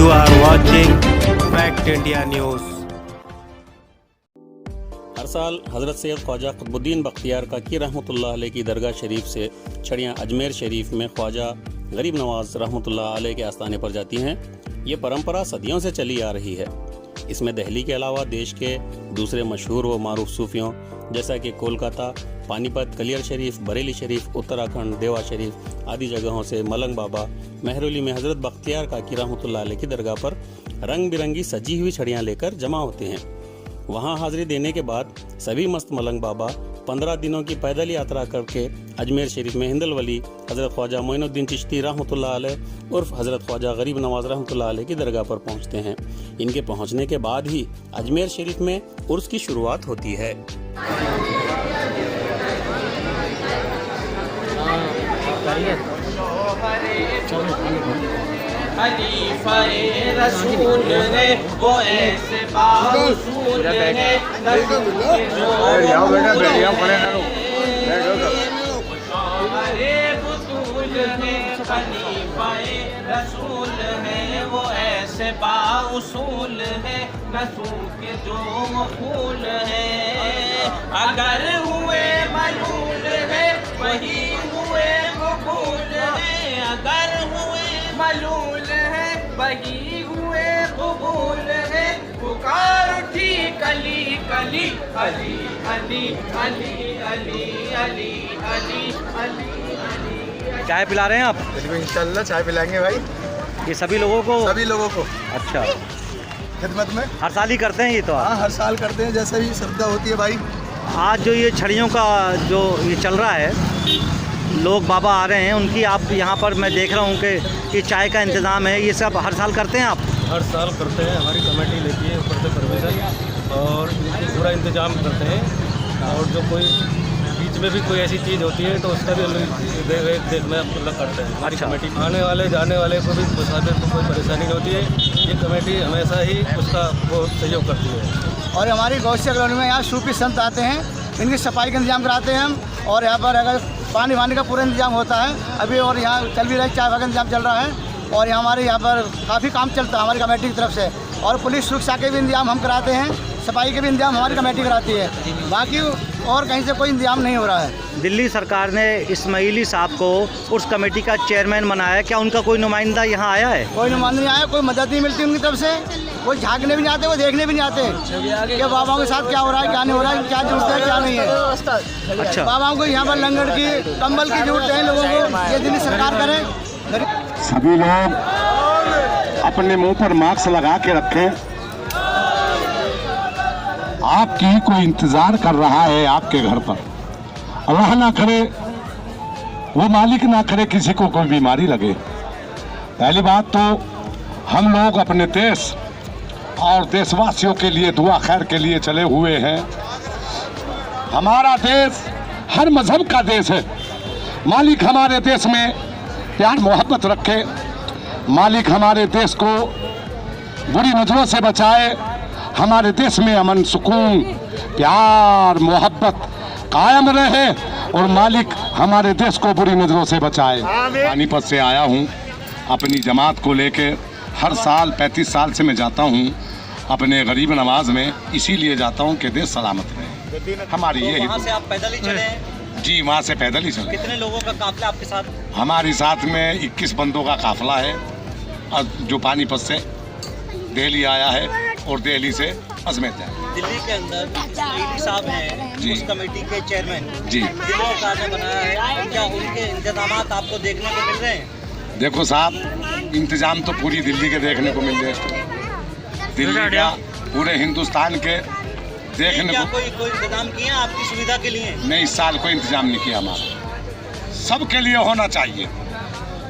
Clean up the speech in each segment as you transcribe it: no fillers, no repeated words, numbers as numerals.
You are watching Fact India News. हर साल हज़रत सैयद ख्वाजा कुतुबुद्दीन बख्तियार काकी रहमतुल्लाह अलैह की दरगाह शरीफ से छड़ियाँ अजमेर शरीफ में ख्वाजा गरीब नवाज रहमतुल्लाह अलैह के आस्थाने पर जाती हैं। ये परंपरा सदियों से चली आ रही है। इसमें दिल्ली के अलावा देश के दूसरे मशहूर व मारूफ सूफियों जैसा कि कोलकाता, पानीपत, कलियर शरीफ, बरेली शरीफ, उत्तराखंड, देवा शरीफ आदि जगहों से मलंग बाबा, मेहरौली में हज़रत बख्तियार काकी रहमतुल्लाह अलैह की दरगाह पर रंग बिरंगी सजी हुई छड़ियाँ लेकर जमा होते हैं। वहाँ हाजिरी देने के बाद सभी मस्त मलंग बाबा 15 दिनों की पैदल यात्रा करके अजमेर शरीफ में हिंदल वली हज़रत ख्वाजा मोइनुद्दीन चिश्ती रहमतुल्लाह अलैह उर्फ हज़रत ख्वाजा गरीब नवाज रहमतुल्लाह अलैह की दरगाह पर पहुँचते हैं। इनके पहुँचने के बाद ही अजमेर शरीफ में उर्स की शुरुआत होती है। खलीफाए रसूल है वो ऐसे बावसूल है खलीफाए रसूल है वो ऐसे बावसूल है नसूल के जो फूल है। अगर हुए मलूल है वही हुए मकबूल है। अगर हुए मलूल है वही हुए कबूल है। पुकार उठी कली कली अली अली अली अली अली अली अली अली। चाय पिला रहे हैं आप? इंशाल्लाह चाय पिलाएंगे भाई। ये सभी लोगों को? सभी लोगों को। अच्छा, खिदमत में हर साल ही करते हैं ये तो आप? हाँ, हर साल करते हैं, जैसे ही श्रद्धा होती है भाई। आज जो ये छड़ियों का जो ये चल रहा है, लोग बाबा आ रहे हैं उनकी, आप यहाँ पर मैं देख रहा हूँ कि चाय का इंतज़ाम है, ये सब हर साल करते हैं आप? हर साल करते हैं, हमारी कमेटी लेती है ऊपर से परमिशन और पूरा इंतजाम करते हैं। और जो कोई बीच में भी कोई ऐसी चीज़ होती है तो उसका भी देखना करते हैं। हमारी कमेटी आने वाले जाने वाले को भी मुसाफिर को कोई परेशानी नहीं होती है। ये कमेटी हमेशा ही उसका वो सहयोग करती है। और हमारी गौसिया कॉलोनी में यहाँ सूफी संत आते हैं, इनकी सफाई का इंतजाम कराते हैं हम। और यहाँ पर अगर पानी वानी का पूरा इंतजाम होता है अभी, और यहाँ चल भी रहा है, चाय का इंतजाम चल रहा है। और हमारे यहाँ पर काफ़ी काम चलता है हमारी कमेटी की तरफ से। और पुलिस सुरक्षा के भी इंतजाम हम कराते हैं, सफाई के भी इंतजाम हमारी कमेटी कराती है। बाकी और कहीं से कोई इंतजाम नहीं हो रहा है। दिल्ली सरकार ने इस्माइली साहब को उस कमेटी का चेयरमैन बनाया, क्या उनका कोई नुमाइंदा यहाँ आया है? कोई नुमाइंदा नहीं आया, कोई मदद नहीं मिलती उनकी तरफ से। कोई झाँकने भी नहीं आते, कोई देखने भी नहीं आते कि बाबाओं के साथ क्या हो रहा है, क्या नहीं हो रहा है, क्या जरूरत है, क्या नहीं है। अच्छा, बाबाओं को यहाँ पर लंगर की, कंबल की जरूरत है लोगों को। ये दिल्ली सरकार करे। सभी लोग अपने मुंह पर मास्क लगा के रखें। आपकी कोई इंतजार कर रहा है आपके घर पर। अल्लाह ना करे, वो मालिक ना करे किसी को कोई बीमारी लगे। पहली बात तो हम लोग अपने देश और देशवासियों के लिए दुआ खैर के लिए चले हुए हैं। हमारा देश हर मजहब का देश है। मालिक हमारे देश में प्यार मोहब्बत रखे, मालिक हमारे देश को बुरी नजरों से बचाए, हमारे देश में अमन सुकून प्यार मोहब्बत कायम रहे और मालिक हमारे देश को बुरी नजरों से बचाए। पानीपत से आया हूँ अपनी जमात को लेके। हर साल 35 साल से मैं जाता हूँ अपने गरीब नवाज में, इसीलिए जाता हूँ कि देश सलामत रहे। हमारी यही वहाँ से आप पैदल ही चले? जी, वहाँ से पैदल ही चले। कितने लोगों का काफिला आपके साथ? हमारे साथ में 21 बंदों का काफिला है, जो पानीपत से दिल्ली आया है और दिल्ली से अजमेर जाए। दिल्ली के अंदर इस्माइली साहब हैं उस कमेटी के चेयरमैन जी, दिल्ली सरकार ने बनाया है, क्या उनके इंतजाम आपको देखने को मिल रहे हैं? देखो साहब, इंतजाम तो पूरी दिल्ली के देखने को मिल रहे हैं। दिल्ली क्या पूरे हिंदुस्तान के देखने को। कोई इंतजाम किया आपकी सुविधा के लिए? नहीं, इस साल कोई इंतजाम नहीं किया हमारा। सबके लिए होना चाहिए।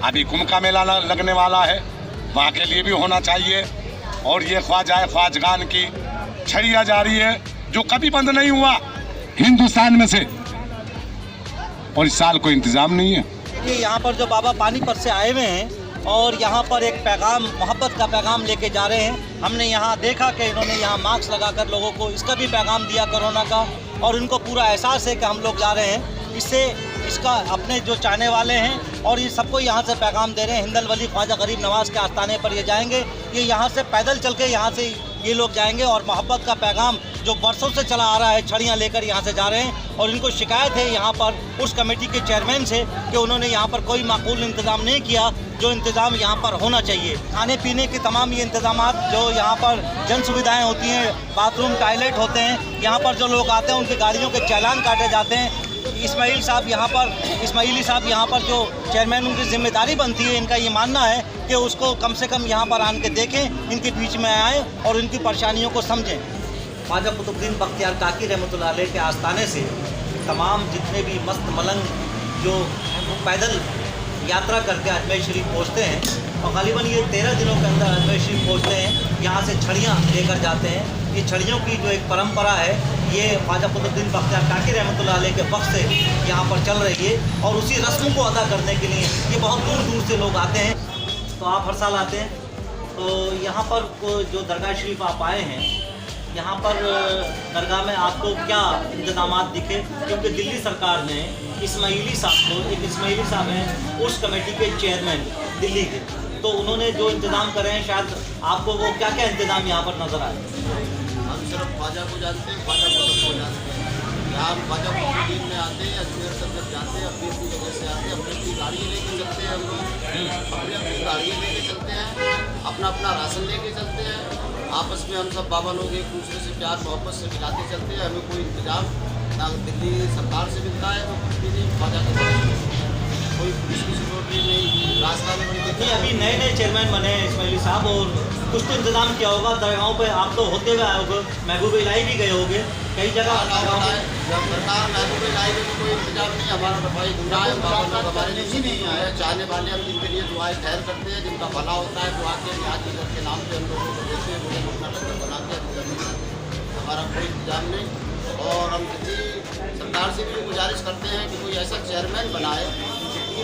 अभी कुंभ का मेला लगने वाला है, वहाँ के लिए भी होना चाहिए। और ये ख्वाजा ख्वाजगान की छड़िया जा रही है जो कभी बंद नहीं हुआ हिंदुस्तान में से, और इस साल कोई इंतजाम नहीं है। यहाँ पर जो बाबा पानीपत से आए हुए हैं और यहाँ पर एक पैगाम, मोहब्बत का पैगाम लेके जा रहे हैं। हमने यहाँ देखा कि इन्होंने यहाँ मास्क लगाकर लोगों को इसका भी पैगाम दिया कोरोना का, और उनको पूरा एहसास है कि हम लोग जा रहे हैं। इससे इसका अपने जो चाहने वाले हैं और ये सबको यहाँ से पैगाम दे रहे हैं। हिंदल वली ख्वाजा गरीब नवाज़ के आस्थाने पर ये जाएंगे, ये यहाँ से पैदल चल के यहाँ से ये लोग जाएंगे और मोहब्बत का पैगाम जो बरसों से चला आ रहा है, छड़ियाँ लेकर यहाँ से जा रहे हैं। और इनको शिकायत है यहाँ पर उस कमेटी के चेयरमैन से कि उन्होंने यहाँ पर कोई माकूल इंतज़ाम नहीं किया, जो इंतज़ाम यहाँ पर होना चाहिए। खाने पीने के तमाम ये इंतज़ाम जो यहाँ पर जन सुविधाएँ होती हैं, बाथरूम टॉयलेट होते हैं, यहाँ पर जो लोग आते हैं उनकी गाड़ियों के चालान काटे जाते हैं। इस्माइली साहब यहाँ पर जो चेयरमैन, उनकी जिम्मेदारी बनती है, इनका ये मानना है कि उसको कम से कम यहाँ पर आन के देखें, इनके बीच में आएँ और इनकी परेशानियों को समझें। ख्वाजा कुतुबुद्दीन बख्तियार काकी रहमतुल्लाह अलैह के आस्थाने से तमाम जितने भी मस्त मलंग जो पैदल यात्रा करके अजमेर शरीफ पहुँचते हैं, और ग़ालिबन ये 13 दिनों के अंदर अजमेर शरीफ पहुँचते हैं, यहाँ से छड़ियाँ लेकर जाते हैं। ये छड़ियों की जो एक परंपरा है, ये ख्वाजा कुतुबुद्दीन बख्तियार काकी रहमतुल्लाह अलैह के वक्त से यहाँ पर चल रही है और उसी रस्म को अदा करने के लिए ये बहुत दूर दूर से लोग आते हैं। तो आप हर साल आते हैं, तो यहाँ पर जो दरगाह शरीफ आप आए हैं, यहाँ पर दरगाह में आपको क्या इंतजामात दिखे? क्योंकि दिल्ली सरकार ने इस्माइली साहब को, एक इस्माइली साहब हैं उस कमेटी के चेयरमैन दिल्ली के, तो उन्होंने जो इंतज़ाम करे हैं, शायद आपको वो क्या क्या इंतज़ाम यहाँ पर नज़र आए? हम सिर्फ ख्वाजा को जानते हैं, ख्वाजा को जानते हैं। यहाँ हम ख्वाजा कुतुबुद्दीन में आते हैं, अजमेर तक जब जाते हैं, अपनी अपनी जगह से आते हैं, अपनी अपनी गाड़ी लेके चलते हैं। हम लोग अपनी अपनी गाड़ी लेके चलते हैं, अपना अपना राशन लेके चलते हैं। आपस में हम सब बाबा लोग एक दूसरे से प्यार मोहब्बत से मिलाते चलते हैं। हमें कोई इंतजाम ना दिल्ली सरकार से मिलता है, वो कुछ भी नहीं। ख्वाजा के कोई पुलिस की सिक्योरिटी नहीं, रास्ता में नहीं। अभी नए नए चेयरमैन बने हैं इस्माइली साहब, और कुछ तो इंतजाम किया होगा दरगाहों पे। आप तो होते हुए आए होगे, महबूब इलाही भी गए होंगे कई जगह। जब सरकार महबूब इलाही में कोई इंतजाम नहीं, हमारा भाई गुनाह है, बाबा लोग हमारे लिए नहीं आए। चाहने वाले हम जिनके लिए दुआएं खैर करते हैं, जिनका भला होता है, दुआ के निहाज के नाम से हम लोगों को देते हैं, वो अपना लंगर बनाते हैं। हमारा कोई इंतजाम नहीं। और हम दिल्ली सरकार से भी गुजारिश करते हैं कि कोई ऐसा चेयरमैन बनाए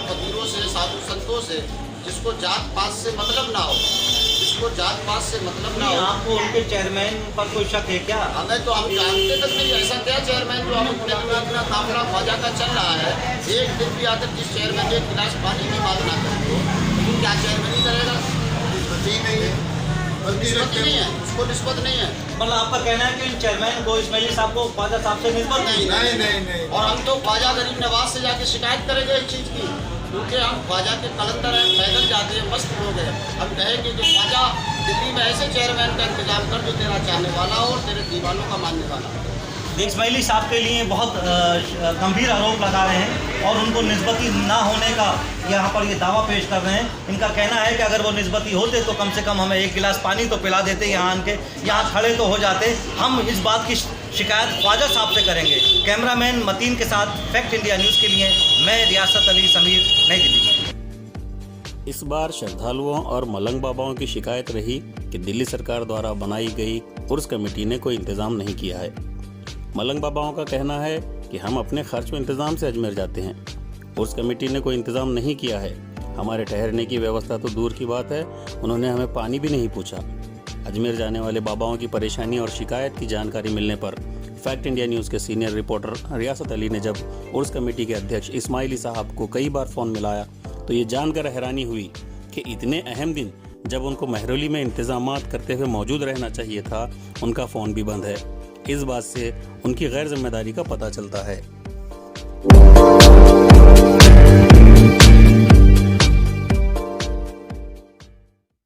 फकीरों से, साधु संतों से, जिसको जात पात से मतलब ना हो, जिसको जात पात से मतलब ना हो। आपको उनके चेयरमैन पर कोई शक है क्या? हमें तो, हम जानते तक नहीं ऐसा क्या चेयरमैन जो हम अपना काफिला ख्वाजा का चल रहा है, एक दिन भी आकर जिस चेयरमैन एक गिलास पानी की मांग ना करे, लेकिन क्या चेयरमैन ही करेगा? नहीं है, निस्बत नहीं है, उसको निस्बत नहीं है। मतलब आपका कहना है कि इन चेयरमैन को, इस्माइली साहब को ख्वाजा साहब से निस्बत नहीं। और हम तो ख्वाजा गरीब नवाज से जाके शिकायत करेंगे इस चीज़ की, क्योंकि हम ख्वाजा के कलंदर हैं, पैदल जाते हैं, मस्त लोग हैं। हम कहेंगे कि ख्वाजा दिल्ली में ऐसे चेयरमैन का इंतजाम कर जो तेरा चाहने वाला हो और तेरे दीवानों का मानने वाला हो। इस्माइली साहब के लिए बहुत गंभीर आरोप लगा रहे हैं और उनको निस्बती ना होने का यहाँ पर ये दावा पेश कर रहे हैं। इनका कहना है कि अगर वो निस्बती होते तो कम से कम हमें एक गिलास पानी तो पिला देते, यहाँ आन के यहाँ खड़े तो हो जाते। हम इस बात की शिकायत ख्वाजा साहब से करेंगे। कैमरामैन मतीन के साथ फैक्ट इंडिया न्यूज़ के लिए मैं रियासत अली समीर, नई दिल्ली। इस बार श्रद्धालुओं और मलंग बाबाओं की शिकायत रही कि दिल्ली सरकार द्वारा बनाई गई उर्स कमेटी ने कोई इंतज़ाम नहीं किया है। मलंग बाबाओं का कहना है कि हम अपने खर्च में इंतज़ाम से अजमेर जाते हैं, उर्स कमेटी ने कोई इंतज़ाम नहीं किया है। हमारे ठहरने की व्यवस्था तो दूर की बात है, उन्होंने हमें पानी भी नहीं पूछा। अजमेर जाने वाले बाबाओं की परेशानी और शिकायत की जानकारी मिलने पर फैक्ट इंडिया न्यूज़ के सीनियर रिपोर्टर रियासत अली ने जब उर्स कमेटी के अध्यक्ष इस्माइली साहब को कई बार फ़ोन मिलाया तो ये जानकर हैरानी हुई कि इतने अहम दिन जब उनको महरौली में इंतज़ामात करते हुए मौजूद रहना चाहिए था, उनका फ़ोन भी बंद है। इस बात से उनकी गैर जिम्मेदारी का पता चलता है।